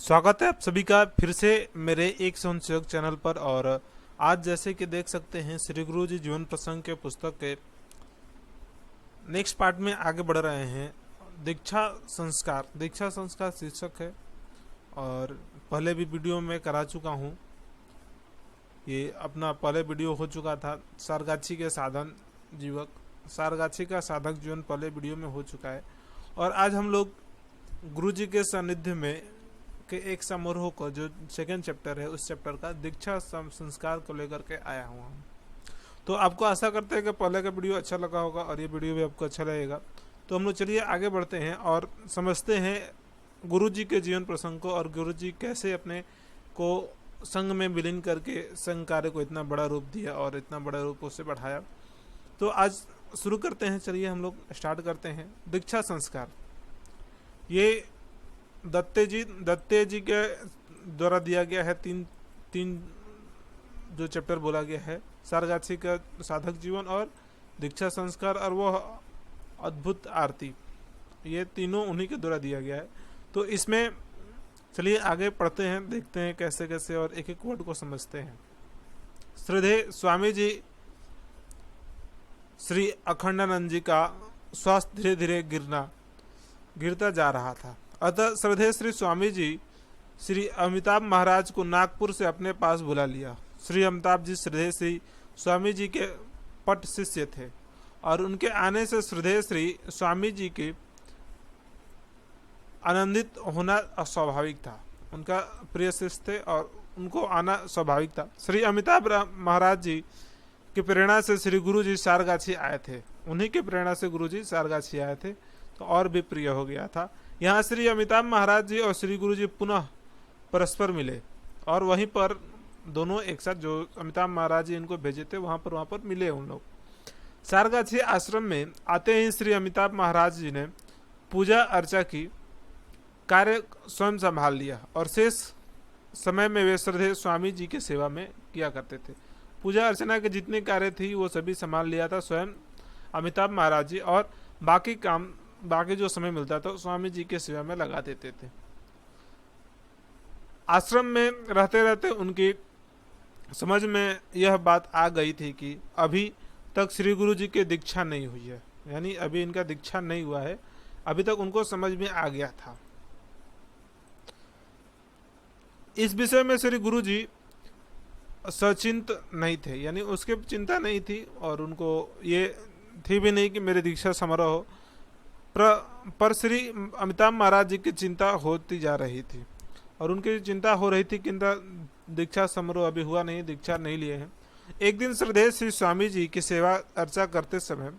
स्वागत है आप सभी का फिर से मेरे एक संशोधक चैनल पर। और आज जैसे कि देख सकते हैं श्री गुरु जी जीवन प्रसंग के पुस्तक के नेक्स्ट पार्ट में आगे बढ़ रहे हैं। दीक्षा संस्कार शीर्षक है और पहले भी वीडियो में करा चुका हूँ। ये अपना पहले वीडियो हो चुका था सारगाछी का साधक जीवन पहले वीडियो में हो चुका है। और आज हम लोग गुरु जी के सानिध्य में के एक समारोह को जो सेकेंड चैप्टर है उस चैप्टर का दीक्षा संस्कार को लेकर के आया हुआ हूँ। तो आपको आशा करते हैं कि पहले का वीडियो अच्छा लगा होगा और ये वीडियो भी आपको अच्छा लगेगा। तो हम लोग चलिए आगे बढ़ते हैं और समझते हैं गुरु जी के जीवन प्रसंग को और गुरु जी कैसे अपने को संघ में विलीन करके संघ कार्य को इतना बड़ा रूप दिया और इतना बड़ा रूप उसे बढ़ाया। तो आज शुरू करते हैं, चलिए हम लोग स्टार्ट करते हैं। दीक्षा संस्कार ये दत्ते जी के द्वारा दिया गया है। तीन जो चैप्टर बोला गया है, सारगाछी का साधक जीवन और दीक्षा संस्कार और वह अद्भुत आरती, ये तीनों उन्हीं के द्वारा दिया गया है। तो इसमें चलिए आगे पढ़ते हैं, देखते हैं कैसे कैसे और एक एक वर्ड को समझते हैं। श्रद्धेय स्वामी जी श्री अखंडानंद जी का स्वास्थ्य धीरे धीरे गिरता जा रहा था। अतः श्रद्धेय श्री स्वामी जी श्री अमिताभ महाराज को नागपुर से अपने पास बुला लिया। श्री अमिताभ जी श्रद्धेय श्री स्वामी जी के पट शिष्य थे और उनके आने से श्रद्धेय श्री स्वामी जी के आनंदित होना अस्वाभाविक था। उनका प्रिय शिष्य थे और उनको आना स्वाभाविक था। श्री अमिताभ महाराज जी की प्रेरणा से श्री गुरु जी सारगाछी आए थे। उन्हीं के प्रेरणा से गुरु जी सारगाछी आए थे तो और भी प्रिय हो गया था। यहाँ श्री अमिताभ महाराज जी और श्री गुरु जी पुनः परस्पर मिले और वहीं पर दोनों एक साथ, जो अमिताभ महाराज जी इनको भेजे थे वहाँ पर मिले उन लोग। सारगाछी आश्रम में आते ही श्री अमिताभ महाराज जी ने पूजा अर्चा की कार्य स्वयं संभाल लिया और शेष समय में वे श्रद्धेय स्वामी जी की सेवा में किया करते थे। पूजा अर्चना के जितने कार्य थी वो सभी संभाल लिया था स्वयं अमिताभ महाराज जी, और बाकी जो समय मिलता था स्वामी जी के सेवा में लगा देते थे। आश्रम में रहते रहते उनकी समझ में यह बात आ गई थी कि अभी तक श्री गुरु जी की दीक्षा नहीं हुई है, यानी अभी इनका दीक्षा नहीं हुआ है। अभी तक उनको समझ में आ गया था। इस विषय में श्री गुरु जी सचिंत नहीं थे, यानी उसके चिंता नहीं थी और उनको ये थी भी नहीं कि मेरे दीक्षा समारोह हो। पर श्री अमिताभ महाराज जी की चिंता होती जा रही थी और उनकी चिंता हो रही थी कि इनका दीक्षा समारोह अभी हुआ नहीं, दीक्षा नहीं लिए हैं। एक दिन श्रद्धेय श्री स्वामी जी की सेवा अर्चा करते समय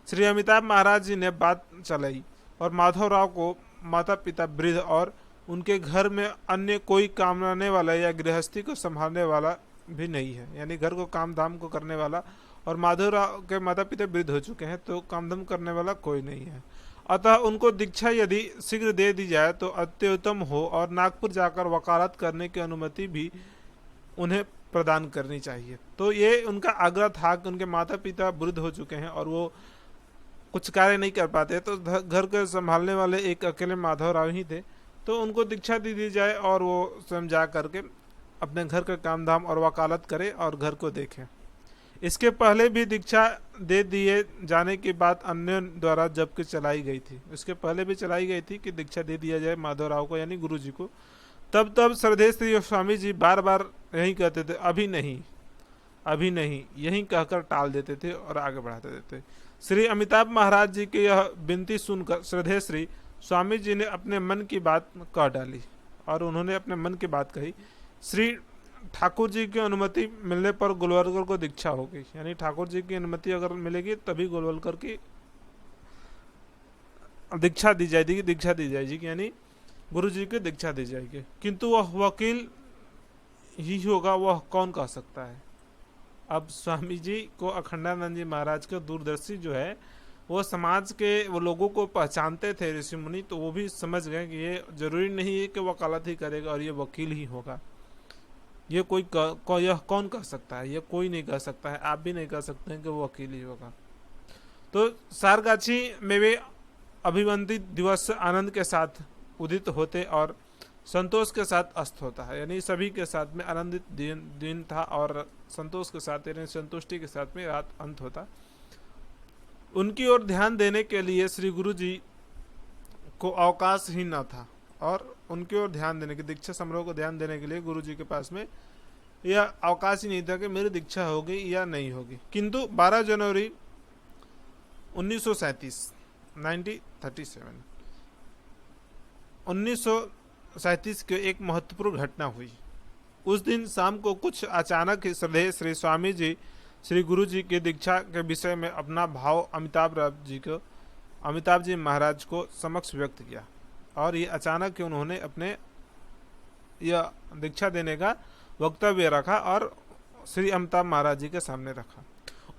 श्री अमिताभ महाराज जी ने बात चलाई और माधवराव को माता पिता वृद्ध और उनके घर में अन्य कोई कामने वाला या गृहस्थी को संभालने वाला भी नहीं है, यानी घर को काम धाम को करने वाला, और माधवराव के माता पिता वृद्ध हो चुके हैं तो काम धाम करने वाला कोई नहीं है। अतः उनको दीक्षा यदि शीघ्र दे दी जाए तो अत्युत्तम हो और नागपुर जाकर वकालत करने की अनुमति भी उन्हें प्रदान करनी चाहिए। तो ये उनका आग्रह था कि उनके माता पिता वृद्ध हो चुके हैं और वो कुछ कार्य नहीं कर पाते, तो घर को संभालने वाले एक अकेले माधवराव ही थे। तो उनको दीक्षा दे दी जाए और वो स्वयं जा करके अपने घर का काम धाम और वकालत करें और घर को देखें। इसके पहले भी दीक्षा दे दिए जाने की बात अन्य द्वारा जबकि चलाई गई थी, इसके पहले भी चलाई गई थी कि दीक्षा दे दिया जाए माधवराव को यानी गुरु जी को। तब श्रद्धेय श्री स्वामी जी बार बार यही कहते थे, अभी नहीं यही कहकर टाल देते थे और आगे बढ़ाते देते। श्री अमिताभ महाराज जी की यह विनती सुनकर श्रद्धेय श्री स्वामी जी ने अपने मन की बात कह डाली और उन्होंने अपने मन की बात कही। श्री ठाकुर जी की अनुमति मिलने पर गोलवलकर को दीक्षा होगी, यानी ठाकुर जी की अनुमति अगर मिलेगी तभी गोलवलकर की दीक्षा दी जाएगी, यानी गुरु जी की दीक्षा दी जाएगी। किंतु वह वकील ही होगा, वह कौन कह सकता है। अब स्वामी जी को अखंडानंद जी महाराज का दूरदर्शी जो है वो समाज के वो लोगों को पहचानते थे ऋषि मुनि, तो वो भी समझ गए कि ये जरूरी नहीं है कि वकालत ही करेगा और ये वकील ही होगा। ये यह कौन कह सकता है, ये कोई नहीं कह सकता है, आप भी नहीं कह सकते हैं कि वो वकील ही होगा। तो सारगाछी में वे अभिवंदित दिवस आनंद के साथ उदित होते और संतोष के साथ अस्त होता है, यानी सभी के साथ में आनंदित दिन था और संतोष के साथ यानी संतुष्टि के साथ में रात अंत होता। उनकी ओर ध्यान देने के लिए श्री गुरु जी को अवकाश ही न था और उनकी ओर ध्यान देने के, दीक्षा समारोह को ध्यान देने के लिए गुरु जी के पास में यह अवकाश ही नहीं था कि मेरी दीक्षा होगी या नहीं होगी। किंतु 12 जनवरी 1937 1937 की एक महत्वपूर्ण घटना हुई। उस दिन शाम को कुछ अचानक ही श्रद्धेय श्री स्वामी जी श्री गुरु जी की दीक्षा के विषय में अपना भाव अमिताभ जी महाराज को समक्ष व्यक्त किया और ये अचानक ही उन्होंने अपने यह दीक्षा देने का वक्तव्य रखा और श्री अमिताभ महाराज जी के सामने रखा।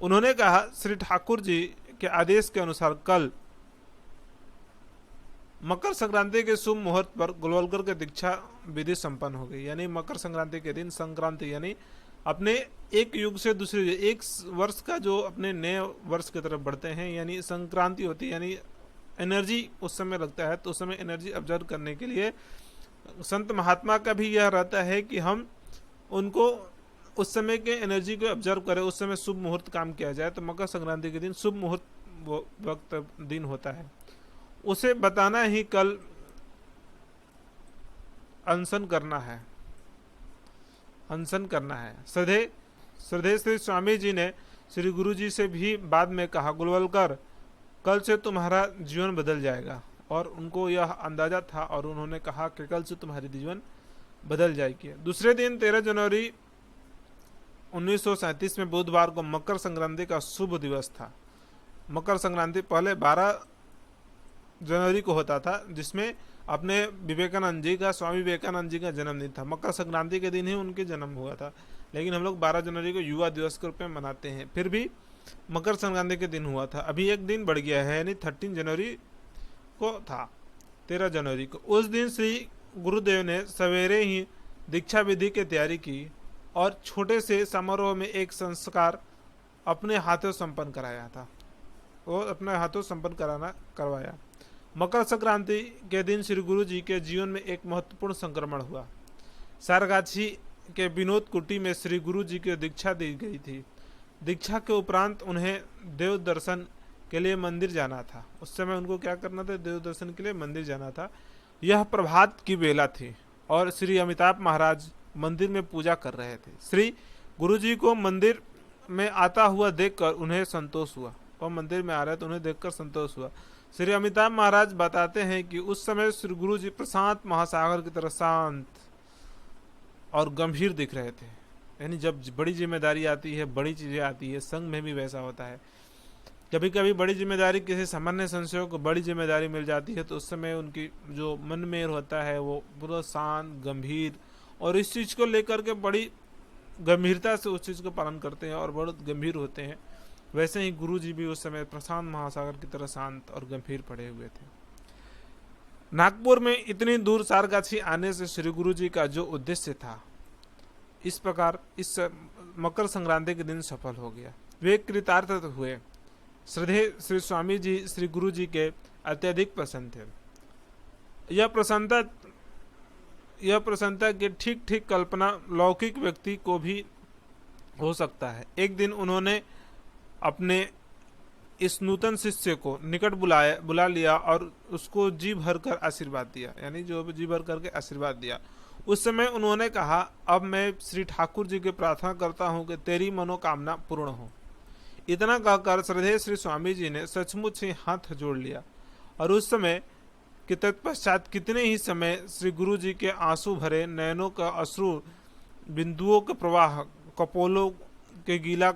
उन्होंने कहा, श्री ठाकुर जी के आदेश के अनुसार कल मकर संक्रांति के शुभ मुहूर्त पर गोलवलकर के दीक्षा विधि संपन्न हो गई। यानी मकर संक्रांति के दिन, संक्रांति यानी अपने एक युग से दूसरे एक वर्ष का जो अपने नए वर्ष की तरफ बढ़ते हैं, यानी संक्रांति होती है, यानी एनर्जी उस समय लगता है। तो उस समय एनर्जी ऑब्जर्व करने के लिए संत महात्मा का भी यह रहता है कि हम उनको उस समय के एनर्जी को ऑब्जर्व करें, उस समय शुभ मुहूर्त काम किया जाए। तो मकर संक्रांति के दिन शुभ मुहूर्त वक्त दिन होता है, उसे बताना ही कल अनशन करना है, अनशन करना है। श्रद्धेय श्री स्वामी जी ने श्री गुरु जी से भी बाद में कहा, गोलवलकर कल से तुम्हारा जीवन बदल जाएगा। और उनको यह अंदाजा था और उन्होंने कहा कि कल से तुम्हारी जीवन बदल जाएगी। दूसरे दिन 13 जनवरी 1937 में बुधवार को मकर संक्रांति का शुभ दिवस था। मकर संक्रांति पहले 12 जनवरी को होता था, जिसमें अपने विवेकानंद जी का, स्वामी विवेकानंद जी का जन्मदिन था। मकर संक्रांति के दिन ही उनके जन्म हुआ था, लेकिन हम लोग 12 जनवरी को युवा दिवस के रूप में मनाते हैं। फिर भी मकर संक्रांति के दिन हुआ था, अभी एक दिन बढ़ गया है, यानी 13 जनवरी को था, 13 जनवरी को। उस दिन श्री गुरुदेव ने सवेरे ही दीक्षा विधि की तैयारी की और छोटे से समारोह में एक संस्कार अपने हाथों संपन्न कराया था, वो अपने हाथों संपन्न करवाया। मकर संक्रांति के दिन श्री गुरु जी के जीवन में एक महत्वपूर्ण संक्रमण हुआ। सारगाछी के विनोद कुटी में श्री गुरु जी की दीक्षा दी गई थी। दीक्षा के उपरांत उन्हें देव दर्शन के लिए मंदिर जाना था। उस समय उनको क्या करना था? देव दर्शन के लिए मंदिर जाना था। यह प्रभात की बेला थी और श्री अमिताभ महाराज मंदिर में पूजा कर रहे थे। श्री गुरु जी को मंदिर में आता हुआ देखकर उन्हें संतोष हुआ, वह मंदिर में आ रहे तो उन्हें देखकर संतोष हुआ। श्री अमिताभ महाराज बताते हैं कि उस समय श्री गुरु जी प्रशांत महासागर की तरह शांत और गंभीर दिख रहे थे। यानी जब बड़ी जिम्मेदारी आती है, बड़ी चीजें आती है, संघ में भी वैसा होता है। कभी कभी बड़ी जिम्मेदारी, किसी सामान्य संशयों को बड़ी जिम्मेदारी मिल जाती है तो उस समय उनकी जो मन में होता है वो पूरा शांत गंभीर, और इस चीज़ को लेकर के बड़ी गंभीरता से उस चीज़ को पालन करते हैं और बहुत गंभीर होते हैं। वैसे ही गुरु जी भी उस समय प्रशांत महासागर की तरह शांत और गंभीर पड़े हुए थे। नागपुर में इतनी दूर सारगाछी आने से श्री गुरु जी का जो उद्देश्य था, इस प्रकार इस मकर संक्रांति के दिन सफल हो गया। वे कृतार्थ हुए। श्रद्धेय श्री स्वामी जी श्री गुरु जी के अत्यधिक प्रसन्न थे। यह प्रसन्नता की ठीक ठीक कल्पना लौकिक व्यक्ति को भी हो सकता है। एक दिन उन्होंने अपने इस नूतन शिष्य को निकट बुला लिया और उसको जी भर कर आशीर्वाद दिया, यानी जो जी भर करके आशीर्वाद दिया। उस समय उन्होंने कहा, अब मैं श्री ठाकुर जी की प्रार्थना करता हूँ कि तेरी मनोकामना पूर्ण हो। इतना कहकर श्रद्धेय श्री स्वामी जी ने सचमुच ही हाथ जोड़ लिया और उस समय के तत्पश्चात कितने ही समय श्री गुरु जी के आंसू भरे नयनों का अश्रु बिंदुओं का प्रवाह कपोलों के गीला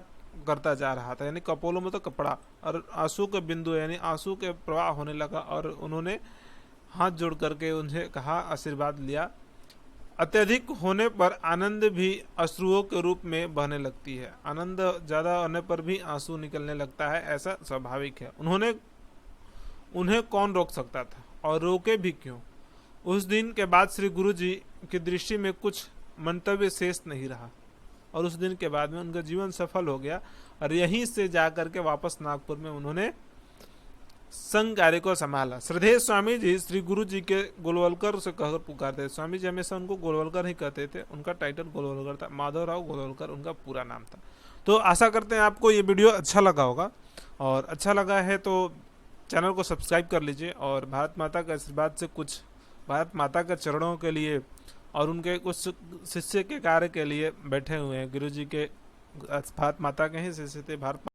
करता जा रहा था। यानी कपोलों में तो कपड़ा और आंसू के बिंदु यानी आंसू के प्रवाह होने लगा और उन्होंने हाथ जोड़ करके उन्हें कहा, आशीर्वाद लिया। अत्यधिक होने पर आनंद भी अश्रुओं के रूप में बहने लगती है। आनंद ज्यादा होने पर भी आंसू निकलने लगता है, ऐसा स्वाभाविक है। उन्हें कौन रोक सकता था और रोके भी क्यों? उस दिन के बाद श्री गुरु जी की दृष्टि में कुछ मंतव्य शेष नहीं रहा और उस दिन के बाद में उनका जीवन सफल हो गया और यहीं से जाकर के वापस नागपुर में उन्होंने संघ कार्य को संभाला। श्रद्धेय स्वामी जी श्री गुरु जी के गोलवलकर से कहकर पुकारते। स्वामी जी हमेशा उनको गोलवलकर ही कहते थे, उनका टाइटल गोलवलकर था, माधवराव गोलवलकर उनका पूरा नाम था। तो आशा करते हैं आपको ये वीडियो अच्छा लगा होगा, और अच्छा लगा है तो चैनल को सब्सक्राइब कर लीजिए, और भारत माता के आशीर्वाद से कुछ भारत माता के चरणों के लिए और उनके कुछ शिष्य के कार्य के लिए बैठे हुए हैं। गुरु जी के भारत माता के ही शिष्य थे, भारत